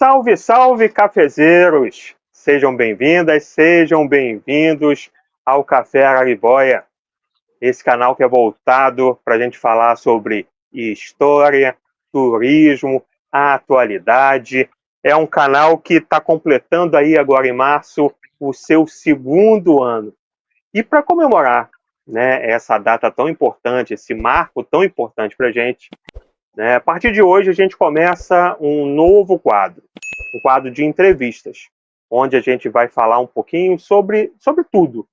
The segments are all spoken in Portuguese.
Salve, salve, cafezeiros! Sejam bem-vindas, sejam bem-vindos ao Café Araribóia, esse canal que é voltado para a gente falar sobre história, turismo, a atualidade. É um canal que está completando aí agora em março o seu segundo ano. E para comemorar, né, essa data tão importante, esse marco tão importante para a gente, né, a partir de hoje a gente começa um novo quadro, um quadro de entrevistas, onde a gente vai falar um pouquinho sobre tudo.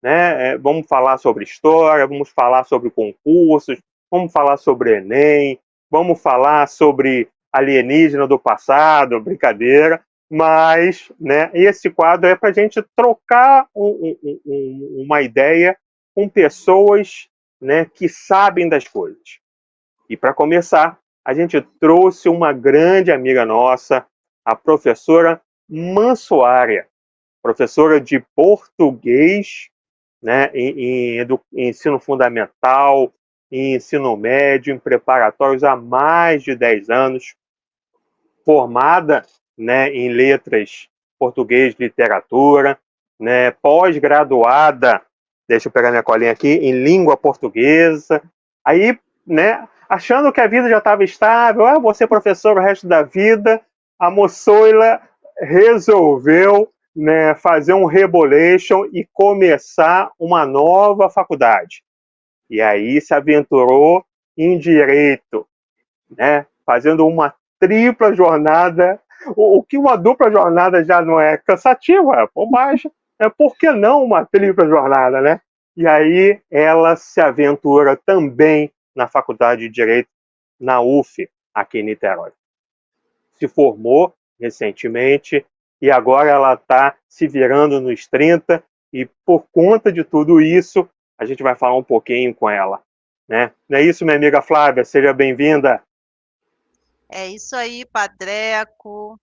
Né? Vamos falar sobre história, vamos falar sobre concursos, vamos falar sobre Enem, vamos falar sobre alienígena do passado, brincadeira, mas, né, esse quadro é para a gente trocar uma ideia com pessoas, né, que sabem das coisas. E para começar, a gente trouxe uma grande amiga nossa, a professora Mansuária, professora de português, né, em ensino fundamental, em ensino médio, em preparatórios há mais de 10 anos, formada, né, em letras português e literatura, né, pós-graduada, deixa eu pegar minha colinha aqui, em língua portuguesa. Aí, né, achando que a vida já estava estável, vou ser professor o resto da vida, a moçoila resolveu, né, fazer um rebolation e começar uma nova faculdade. E aí se aventurou em direito, né, fazendo uma tripla jornada. O que uma dupla jornada já não é cansativa, por baixo, por que não uma tripla jornada, né? E aí ela se aventura também na Faculdade de Direito, na UF, aqui em Niterói. Se formou recentemente e agora ela está se virando nos 30 e por conta de tudo isso, a gente vai falar um pouquinho com ela. Né? Não é isso, minha amiga Flávia? Seja bem-vinda. É isso aí, Padreco.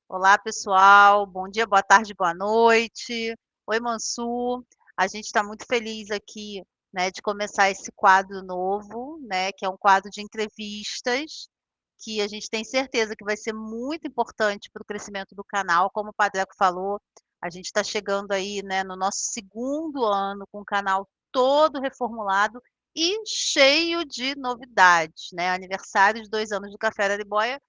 Olá, pessoal. Bom dia, boa tarde, boa noite. Oi, Mansur. A gente está muito feliz aqui, né, de começar esse quadro novo, né, que é um quadro de entrevistas, que a gente tem certeza que vai ser muito importante para o crescimento do canal. Como o Padreco falou, a gente está chegando aí, né, no nosso segundo ano com o canal todo reformulado e cheio de novidades, né? Aniversário de 2 anos do Café Araribóia,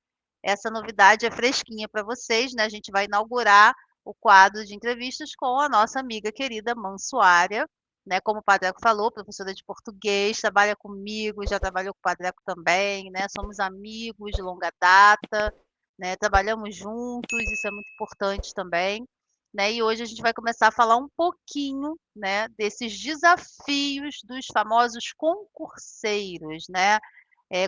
essa novidade é fresquinha para vocês, né? A gente vai inaugurar o quadro de entrevistas com a nossa amiga querida Mansuária, né? Como o Padreco falou, professora de português, trabalha comigo, já trabalhou com o Padreco também, né? Somos amigos de longa data, né? Trabalhamos juntos, isso é muito importante também. Né, e hoje a gente vai começar a falar um pouquinho, né, desses desafios dos famosos concurseiros, né?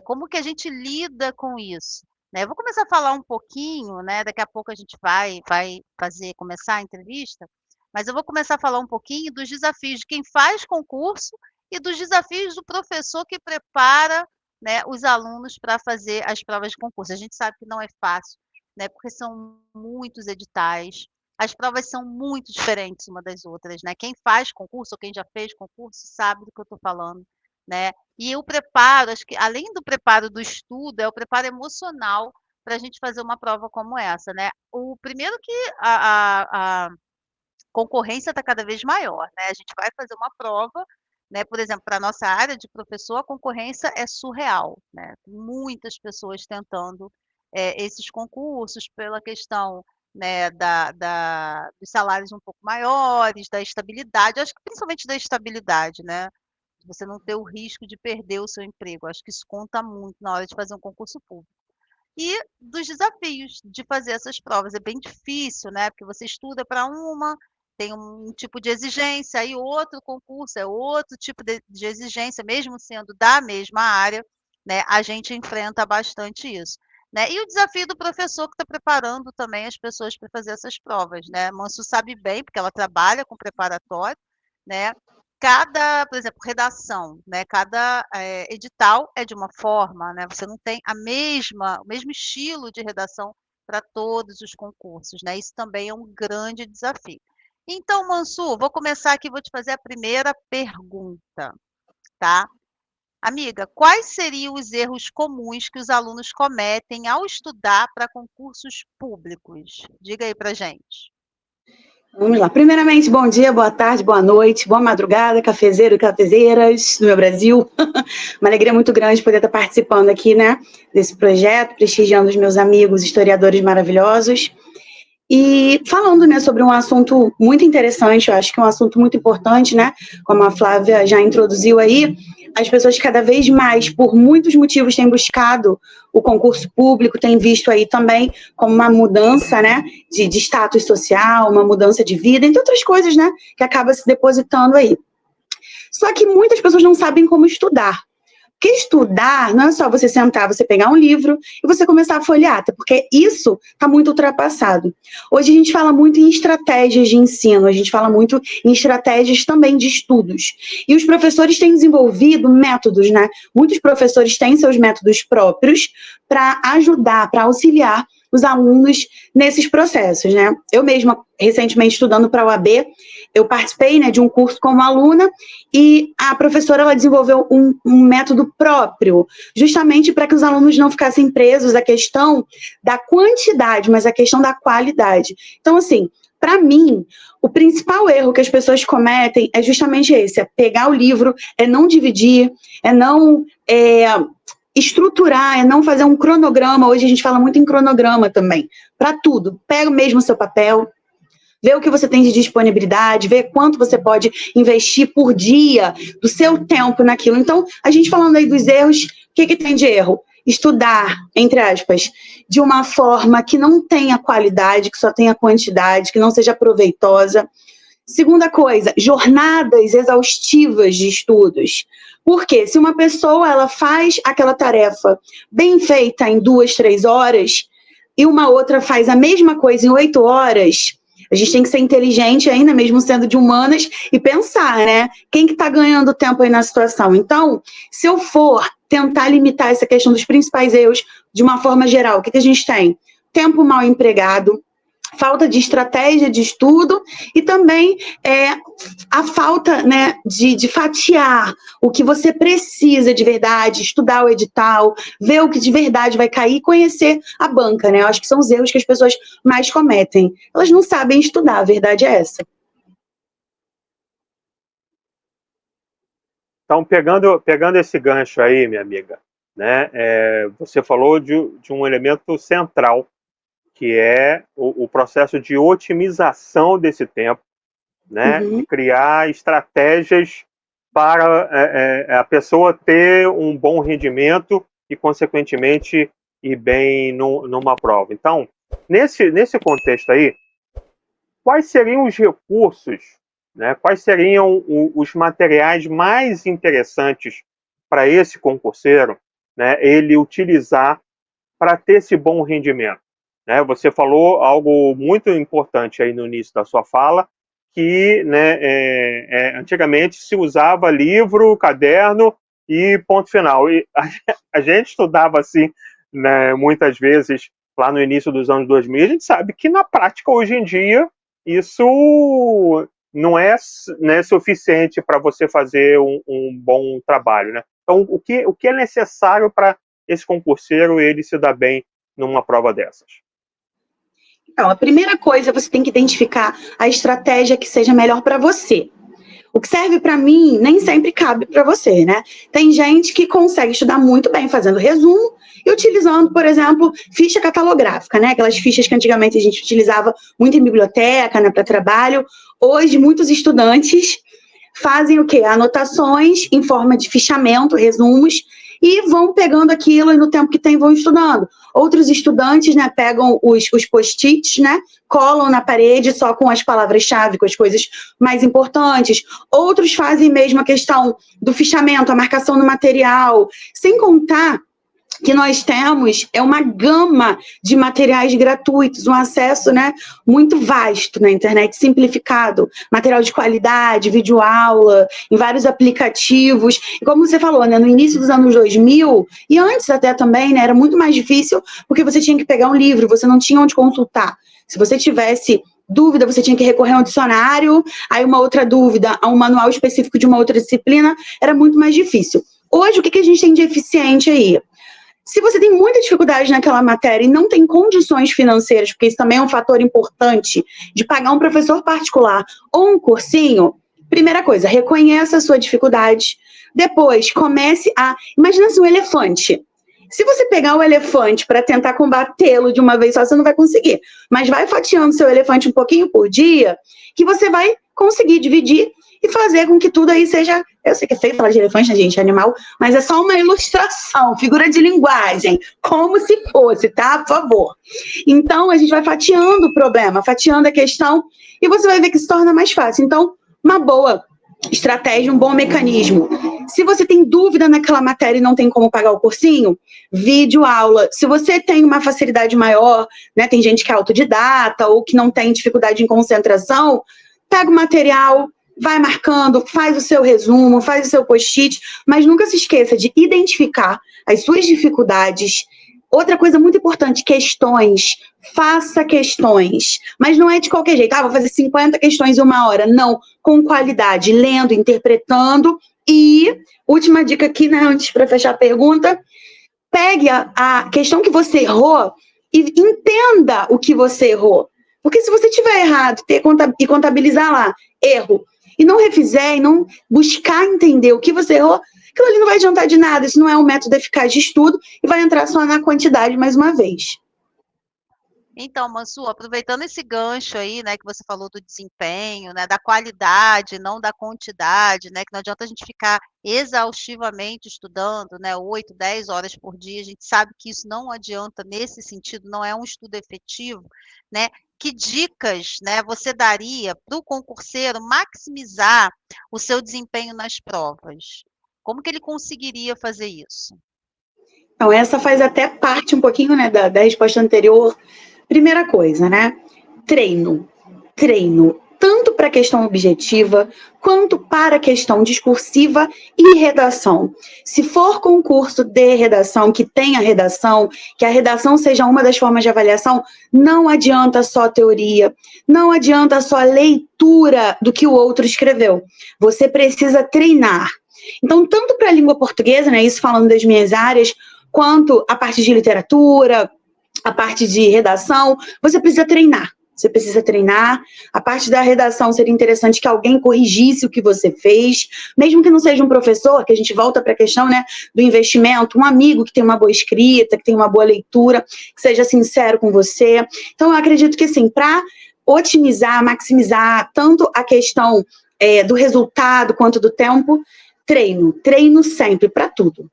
Como que a gente lida com isso? Né, eu vou começar a falar um pouquinho, né, daqui a pouco a gente vai começar a entrevista, mas eu vou começar a falar um pouquinho dos desafios de quem faz concurso e dos desafios do professor que prepara, né, os alunos para fazer as provas de concurso. A gente sabe que não é fácil, né, porque são muitos editais, as provas são muito diferentes uma das outras, né. Quem faz concurso ou quem já fez concurso sabe do que eu estou falando, né. E o preparo, acho que além do preparo do estudo, é o preparo emocional para a gente fazer uma prova como essa, né. O primeiro que a concorrência está cada vez maior, né, a gente vai fazer uma prova, né, por exemplo, para a nossa área de professor, a concorrência é surreal, né, tem muitas pessoas tentando, esses concursos pela questão, né, dos salários um pouco maiores, da estabilidade, acho que principalmente da estabilidade, né, de você não ter o risco de perder o seu emprego, acho que isso conta muito na hora de fazer um concurso público. E dos desafios de fazer essas provas, é bem difícil, né, porque você estuda para uma, tem um tipo de exigência, aí outro concurso é outro tipo de exigência, mesmo sendo da mesma área, né, a gente enfrenta bastante isso, né. E o desafio do professor que está preparando também as pessoas para fazer essas provas, né. Manso sabe bem, porque ela trabalha com preparatório, né, cada, por exemplo, redação, né, cada, edital é de uma forma, né, você não tem o mesmo estilo de redação para todos os concursos, né, isso também é um grande desafio. Então, Mansur, vou começar aqui, vou te fazer a primeira pergunta, tá. Amiga, quais seriam os erros comuns que os alunos cometem ao estudar para concursos públicos? Diga aí pra gente. Vamos lá. Primeiramente, bom dia, boa tarde, boa noite, boa madrugada, cafezeiro e cafezeiras do meu Brasil. Uma alegria muito grande poder estar participando aqui, né, desse projeto, prestigiando os meus amigos historiadores maravilhosos. E falando, né, sobre um assunto muito interessante, eu acho que é um assunto muito importante, né, como a Flávia já introduziu aí, as pessoas cada vez mais, por muitos motivos, têm buscado o concurso público, têm visto aí também como uma mudança, né, de status social, uma mudança de vida, entre outras coisas, né, que acaba se depositando aí. Só que muitas pessoas não sabem como estudar. Porque estudar não é só você sentar, você pegar um livro e você começar a folhear, porque isso está muito ultrapassado. Hoje a gente fala muito em estratégias de ensino, a gente fala muito em estratégias também de estudos. E os professores têm desenvolvido métodos, né? Muitos professores têm seus métodos próprios para ajudar, para auxiliar os alunos nesses processos, né? Eu mesma, recentemente, estudando para a UAB, eu participei, né, de um curso como aluna e a professora ela desenvolveu um método próprio, justamente para que os alunos não ficassem presos à questão da quantidade, mas à questão da qualidade. Então, assim, para mim, o principal erro que as pessoas cometem é justamente esse, é pegar o livro, é não dividir, é não estruturar, é não fazer um cronograma. Hoje a gente fala muito em cronograma também, para tudo. Pega mesmo o seu papel, vê o que você tem de disponibilidade, vê quanto você pode investir por dia do seu tempo naquilo. Então, a gente falando aí dos erros, o que tem de erro? Estudar, entre aspas, de uma forma que não tenha qualidade, que só tenha quantidade, que não seja proveitosa. Segunda coisa, jornadas exaustivas de estudos. Porque se uma pessoa ela faz aquela tarefa bem feita em 2, 3 horas e uma outra faz a mesma coisa em 8 horas, a gente tem que ser inteligente ainda, mesmo sendo de humanas, e pensar, né? Quem que está ganhando tempo aí na situação? Então, se eu for tentar limitar essa questão dos principais erros de uma forma geral, o que a gente tem? Tempo mal empregado, falta de estratégia de estudo e também a falta, né, de fatiar o que você precisa de verdade, estudar o edital, ver o que de verdade vai cair e conhecer a banca, né? Eu acho que são os erros que as pessoas mais cometem. Elas não sabem estudar, a verdade é essa. Então, pegando esse gancho aí, minha amiga, né, você falou de um elemento central, que é o processo de otimização desse tempo, né, de criar estratégias para a pessoa ter um bom rendimento e, consequentemente, ir bem numa prova. Então, nesse contexto aí, quais seriam os recursos, né, quais seriam os materiais mais interessantes para esse concurseiro, né, ele utilizar para ter esse bom rendimento? Né, você falou algo muito importante aí no início da sua fala, que, né, antigamente se usava livro, caderno e ponto final. E a gente estudava assim, né, muitas vezes lá no início dos anos 2000, a gente sabe que na prática hoje em dia isso não é, né, suficiente para você fazer um bom trabalho, né? Então, o que é necessário para esse concurseiro ele se dar bem numa prova dessas? Então, a primeira coisa, você tem que identificar a estratégia que seja melhor para você. O que serve para mim nem sempre cabe para você, né? Tem gente que consegue estudar muito bem fazendo resumo e utilizando, por exemplo, ficha catalográfica, né? Aquelas fichas que antigamente a gente utilizava muito em biblioteca, né, para trabalho. Hoje, muitos estudantes fazem o quê? Anotações em forma de fichamento, resumos, e vão pegando aquilo e no tempo que tem vão estudando. Outros estudantes, né, pegam os post-its, né, colam na parede só com as palavras-chave, com as coisas mais importantes. Outros fazem mesmo a questão do fichamento, a marcação no material, sem contar que nós temos uma gama de materiais gratuitos, um acesso, né, muito vasto na internet, simplificado, material de qualidade, videoaula, em vários aplicativos. E como você falou, né, no início dos anos 2000, e antes até também, né, era muito mais difícil, porque você tinha que pegar um livro, você não tinha onde consultar. Se você tivesse dúvida, você tinha que recorrer a um dicionário, aí uma outra dúvida, a um manual específico de uma outra disciplina, era muito mais difícil. Hoje, o que a gente tem de eficiente aí? Se você tem muita dificuldade naquela matéria e não tem condições financeiras, porque isso também é um fator importante de pagar um professor particular ou um cursinho, primeira coisa, reconheça a sua dificuldade. Depois, comece a... Imagina assim, um elefante. Se você pegar o elefante para tentar combatê-lo de uma vez só, você não vai conseguir. Mas vai fatiando seu elefante um pouquinho por dia, que você vai conseguir dividir e fazer com que tudo aí seja... Eu sei que é feio falar de elefante, né, gente? Animal, mas é só uma ilustração, figura de linguagem, como se fosse, tá? Por favor. Então, a gente vai fatiando o problema, fatiando a questão, e você vai ver que se torna mais fácil. Então, uma boa estratégia, um bom mecanismo. Se você tem dúvida naquela matéria e não tem como pagar o cursinho, vídeo aula. Se você tem uma facilidade maior, né, tem gente que é autodidata ou que não tem dificuldade em concentração, pega o material, vai marcando, faz o seu resumo, faz o seu post-it, mas nunca se esqueça de identificar as suas dificuldades. Outra coisa muito importante, questões. Faça questões, mas não é de qualquer jeito. Vou fazer 50 questões em 1 hora. Não, com qualidade, lendo, interpretando. E, última dica aqui, né, antes para fechar a pergunta, pegue a questão que você errou e entenda o que você errou. Porque se você tiver errado e contabilizar lá, erro, e não refizer, e não buscar entender o que você errou, aquilo ali não vai adiantar de nada. Isso não é um método eficaz de estudo e vai entrar só na quantidade mais uma vez. Então, Mansu, aproveitando esse gancho aí, né, que você falou do desempenho, né, da qualidade, não da quantidade, né, que não adianta a gente ficar exaustivamente estudando, né, 8, 10 horas por dia, a gente sabe que isso não adianta nesse sentido, não é um estudo efetivo, né? Que dicas, né, você daria para o concurseiro maximizar o seu desempenho nas provas? Como que ele conseguiria fazer isso? Então, essa faz até parte um pouquinho, né, da resposta anterior. Primeira coisa, né? Treino. Tanto para a questão objetiva, quanto para a questão discursiva e redação. Se for concurso de redação, que tenha redação, que a redação seja uma das formas de avaliação, não adianta só teoria, não adianta só leitura do que o outro escreveu. Você precisa treinar. Então, tanto para a língua portuguesa, né, isso falando das minhas áreas, quanto a parte de literatura, a parte de redação, você precisa treinar. Você precisa treinar. A parte da redação seria interessante que alguém corrigisse o que você fez, mesmo que não seja um professor, que a gente volta para a questão, né, do investimento, um amigo que tem uma boa escrita, que tem uma boa leitura, que seja sincero com você. Então, eu acredito que, assim, para otimizar, maximizar tanto a questão do resultado quanto do tempo, treino sempre, para tudo.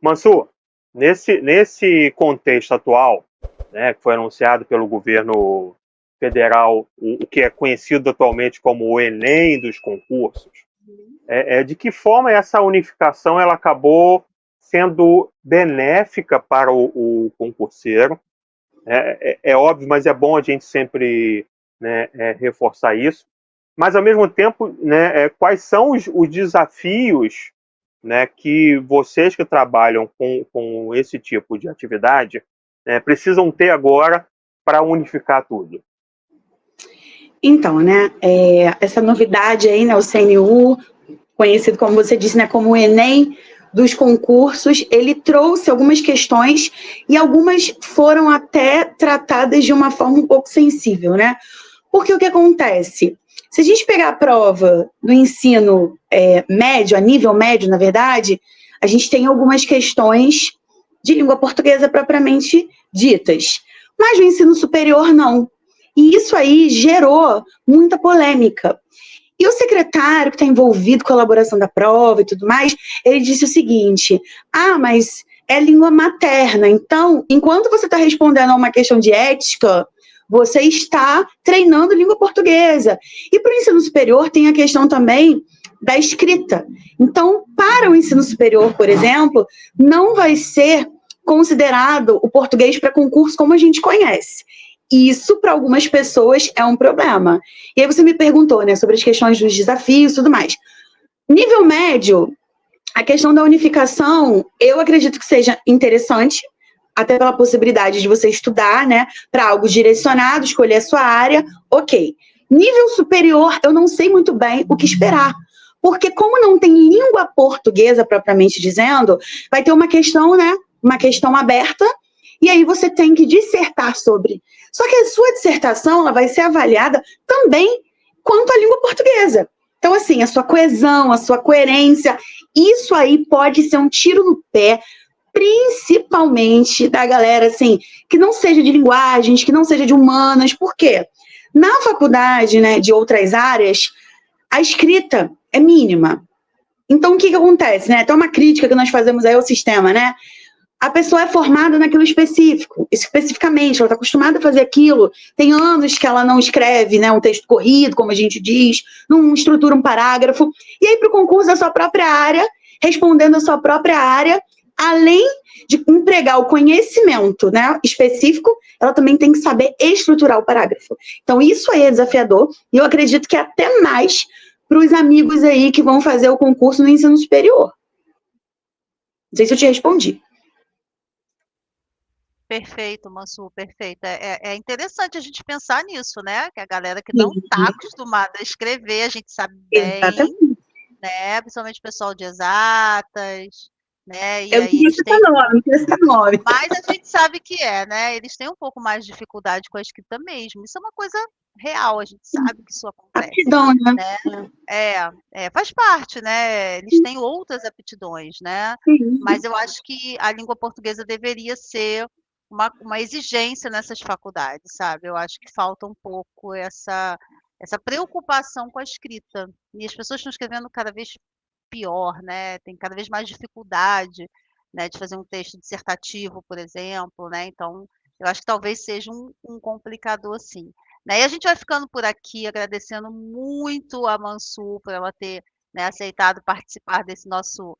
Mansu, nesse contexto atual, né, que foi anunciado pelo governo federal, o que é conhecido atualmente como o Enem dos concursos, de que forma essa unificação ela acabou sendo benéfica para o concurseiro? É óbvio, mas é bom a gente sempre, né, reforçar isso. Mas, ao mesmo tempo, né, quais são os desafios, né, que vocês que trabalham com esse tipo de atividade, né, precisam ter agora para unificar tudo? Então, né, essa novidade aí, né, o CNU, conhecido, como você disse, né, como o Enem dos concursos, ele trouxe algumas questões e algumas foram até tratadas de uma forma um pouco sensível, né? Porque o que acontece? Se a gente pegar a prova do ensino médio, a nível médio, na verdade, a gente tem algumas questões de língua portuguesa propriamente ditas. Mas no ensino superior, não. E isso aí gerou muita polêmica. E o secretário que está envolvido com a elaboração da prova e tudo mais, ele disse o seguinte: mas é língua materna, então, enquanto você está respondendo a uma questão de ética, você está treinando língua portuguesa. E para o ensino superior tem a questão também da escrita. Então, para o ensino superior, por exemplo, não vai ser considerado o português para concurso como a gente conhece. Isso, para algumas pessoas, é um problema. E aí você me perguntou, né, sobre as questões dos desafios e tudo mais. Nível médio, a questão da unificação, eu acredito que seja interessante, até pela possibilidade de você estudar, né, para algo direcionado, escolher a sua área, ok. Nível superior, eu não sei muito bem o que esperar. Porque como não tem língua língua portuguesa, propriamente dizendo, vai ter uma questão, né? Uma questão aberta, e aí você tem que dissertar sobre. Só que a sua dissertação ela vai ser avaliada também quanto à língua portuguesa. Então, assim, a sua coesão, a sua coerência, isso aí pode ser um tiro no pé, principalmente da galera, assim, que não seja de linguagens, que não seja de humanas. Por quê? Na faculdade, né, de outras áreas, a escrita é mínima. Então, o que acontece, né? Tem uma crítica que nós fazemos aí ao sistema, né? A pessoa é formada naquilo específico, especificamente, ela está acostumada a fazer aquilo, tem anos que ela não escreve, né, um texto corrido, como a gente diz, não estrutura um parágrafo, e aí para o concurso da sua própria área, respondendo a sua própria área, além de empregar o conhecimento, né, específico, ela também tem que saber estruturar o parágrafo. Então isso aí é desafiador, e eu acredito que é até mais para os amigos aí que vão fazer o concurso no ensino superior. Não sei se eu te respondi. Perfeito, Mansu, perfeito. É interessante a gente pensar nisso, né? Que a galera que não está acostumada a escrever, a gente sabe bem, Exatamente. né? Principalmente o pessoal de exatas, né? E Eu aí não eles têm... não queria nome. Mas a gente sabe que né? Eles têm um pouco mais de dificuldade com a escrita mesmo. Isso é uma coisa real, a gente sabe que isso acontece. Aptidão, né? Faz parte, né? Eles têm outras aptidões, né? Sim. Mas eu acho que a língua portuguesa deveria ser uma exigência nessas faculdades, sabe? Eu acho que falta um pouco essa preocupação com a escrita. E as pessoas estão escrevendo cada vez pior, né? Tem cada vez mais dificuldade, né, de fazer um texto dissertativo, por exemplo, né? Então, eu acho que talvez seja um complicador, sim. Né? E a gente vai ficando por aqui, agradecendo muito a Mansu por ela ter, né, aceitado participar desse nosso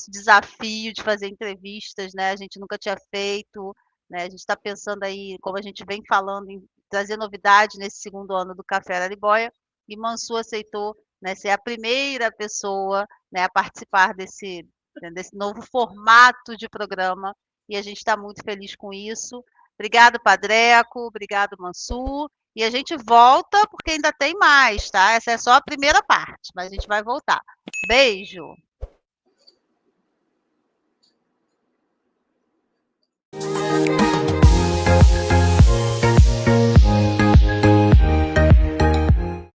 desafio de fazer entrevistas, né? A gente nunca tinha feito, né? A gente está pensando aí, como a gente vem falando, em trazer novidade nesse segundo ano do Café Araribóia, e Mansu aceitou, né, ser a primeira pessoa, né, a participar desse novo formato de programa, e a gente está muito feliz com isso. Obrigado, Padreco, obrigado, Mansu, e a gente volta porque ainda tem mais, tá? Essa é só a primeira parte, mas a gente vai voltar. Beijo!